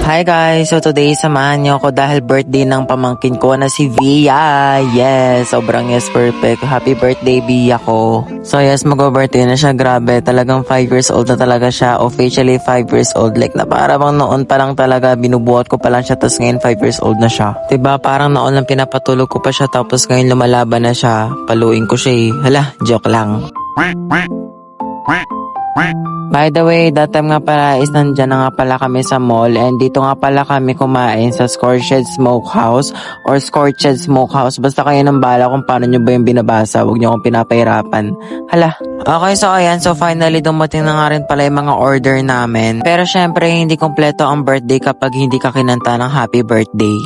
Hi guys! So today samahan niyo ako dahil birthday ng pamangkin ko na si Via. Yes! Sobrang yes, perfect. Happy birthday Via ko. So yes, mag-birthday na siya. Grabe, talagang 5 years old na talaga siya. Officially 5 years old. Like na para bang noon pa lang talaga binubuhat ko pa lang siya tapos ngayon 5 years old na siya. Diba parang noon lang pinapatulog ko pa siya tapos ngayon lumalaban na siya. Paluin ko siya eh. Hala, joke lang. By the way, that time nga pala is nandyan na nga pala kami sa mall and dito nga pala kami kumain sa Scorched Smokehouse or Scorched Smokehouse. Basta kayo nang bala kung paano nyo ba yung binabasa. Huwag nyo akong pinapahirapan. Hala. Okay, so ayan. So finally, dumating na nga rin pala yung mga order namin. Pero syempre, hindi kompleto ang birthday kapag hindi ka kinanta ng happy birthday.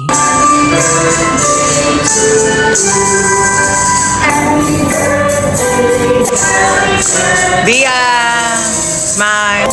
Via! Smile!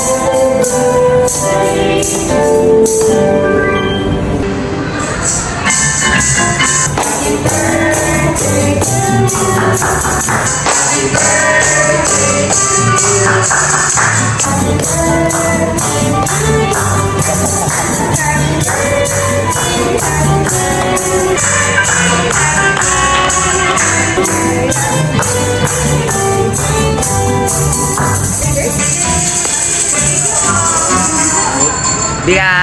Via!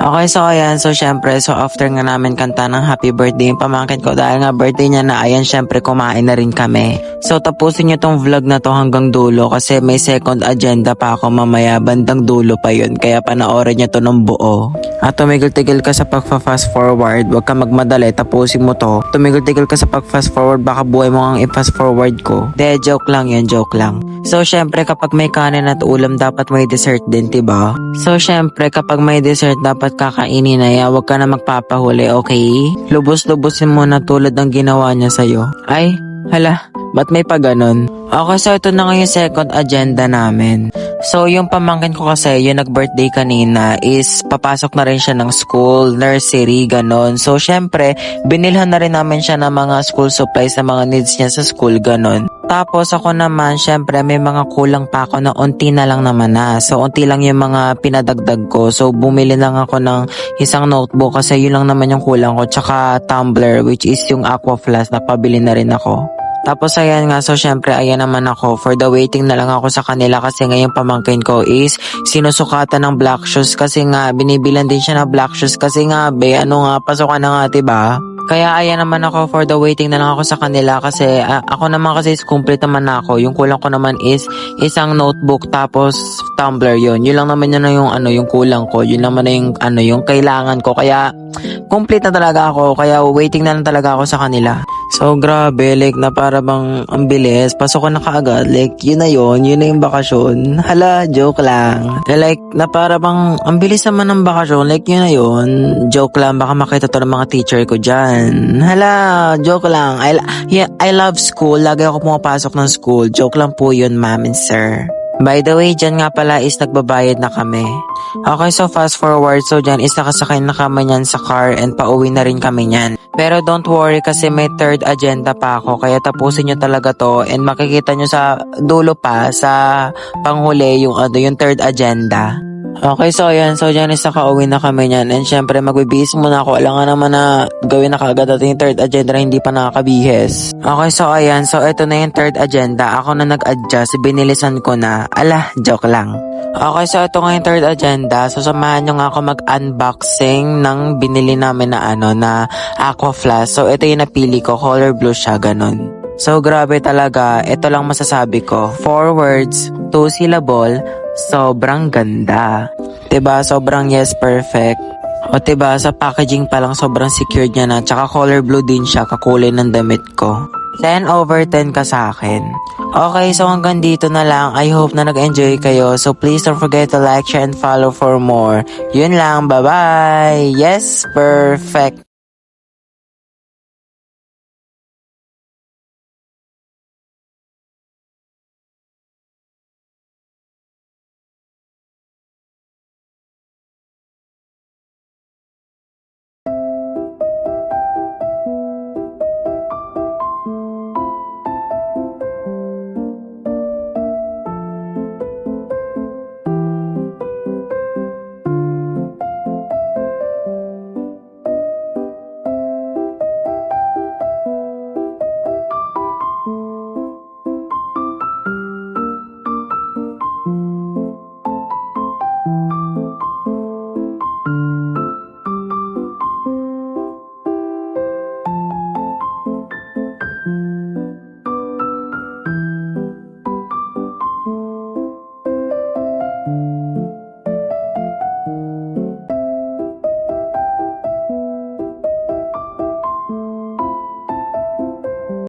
Okay, so ayan, so syempre, so after nga namin kanta ng happy birthday yung pamangkin ko dahil nga birthday niya na, ayan, syempre kumain na rin kami. So tapusin niyo tong vlog na to hanggang dulo kasi may second agenda pa ako mamaya, bandang dulo pa yun, kaya panoorin niyo to ng buo. At tumigil-tigil ka sa pag-fast forward, huwag ka magmadali, tapusin mo to. Tumigil-tigil ka sa pag-fast forward, baka buhay mo ang i-fast forward ko. De, joke lang yun, joke lang. So syempre kapag may kanin at ulam, dapat may dessert din, diba? So syempre kapag may dessert, dapat kakainin na yan, huwag ka na magpapahuli, okay? Lubos-lubosin mo na tulad ng ginawa niya sa'yo. Ay, hala, ba't may pa ganon? Okay, so ito na nga yung second agenda namin. So yung pamangkin ko kasi, yung nag-birthday kanina is papasok na rin siya ng school, nursery, ganon. So syempre, binilhan na rin namin siya ng mga school supplies na mga needs niya sa school, ganon. Tapos ako naman, syempre may mga kulang pa ako na unti na lang naman na. So unti lang yung mga pinadagdag ko. So bumili lang ako ng isang notebook kasi yun lang naman yung kulang ko. Tsaka tumbler which is yung aqua flask na pabili na rin ako. Tapos ayan nga, so syempre ayan naman ako. For the waiting na lang ako sa kanila kasi ngayong pamangkin ko is sinusukatan ng black shoes kasi nga binibilan din siya ng black shoes kasi nga pasukan na nga, diba? Kaya ayan naman ako, for the waiting na lang ako sa kanila kasi ako naman kasi is complete naman ako. Yung kulang ko naman is isang notebook tapos tumbler yun. Yun lang naman yun yung kulang ko. Yun naman na yung kailangan ko. Kaya complete na talaga ako. Kaya waiting na lang talaga ako sa kanila. So grabe, like na para bang ang bilis. Pasok ko na kaagad. Like yun na yung bakasyon. Hala, joke lang. Like na para bang ang bilis naman ng bakasyon. Like yun na yun. Joke lang, baka makita to ng mga teacher ko dyan. Hala, joke lang. I love school. Lagi ako pumapasok ng school. Joke lang po yun, ma'am and sir. By the way, dyan nga pala is nagbabayad na kami. Okay, so fast forward. So dyan is nakasakay na kami nyan sa car and pauwi na rin kami nyan. Pero don't worry kasi may third agenda pa ako. Kaya tapusin nyo talaga to and makikita nyo sa dulo pa sa panghuli yung third agenda. Okay, so ayan. So dyan is nakauwi na kami nyan. And syempre magbibihis muna ako. Alam nga naman na gawin na kaagad natin yung third agenda na hindi pa nakakabihis. Okay, so ayan. So ito na yung third agenda. Ako na nag-adjust. Binilisan ko na. Ala, joke lang. Okay, so ito nga yung third agenda. So samahan nyo nga ako mag-unboxing ng binili namin na aqua flask. So ito yung napili ko. Color blue siya, ganun. So grabe talaga. Ito lang masasabi ko. 4 words, 2 syllable, sobrang ganda. Diba? Sobrang yes, perfect. O diba, sa packaging pa lang sobrang secured niya na. Tsaka color blue din siya, kakulay ng damit ko. 10/10 ka sa akin. Okay, so hanggang dito na lang. I hope na nag-enjoy kayo. So please don't forget to like, share, and follow for more. Yun lang, bye-bye! Yes, perfect!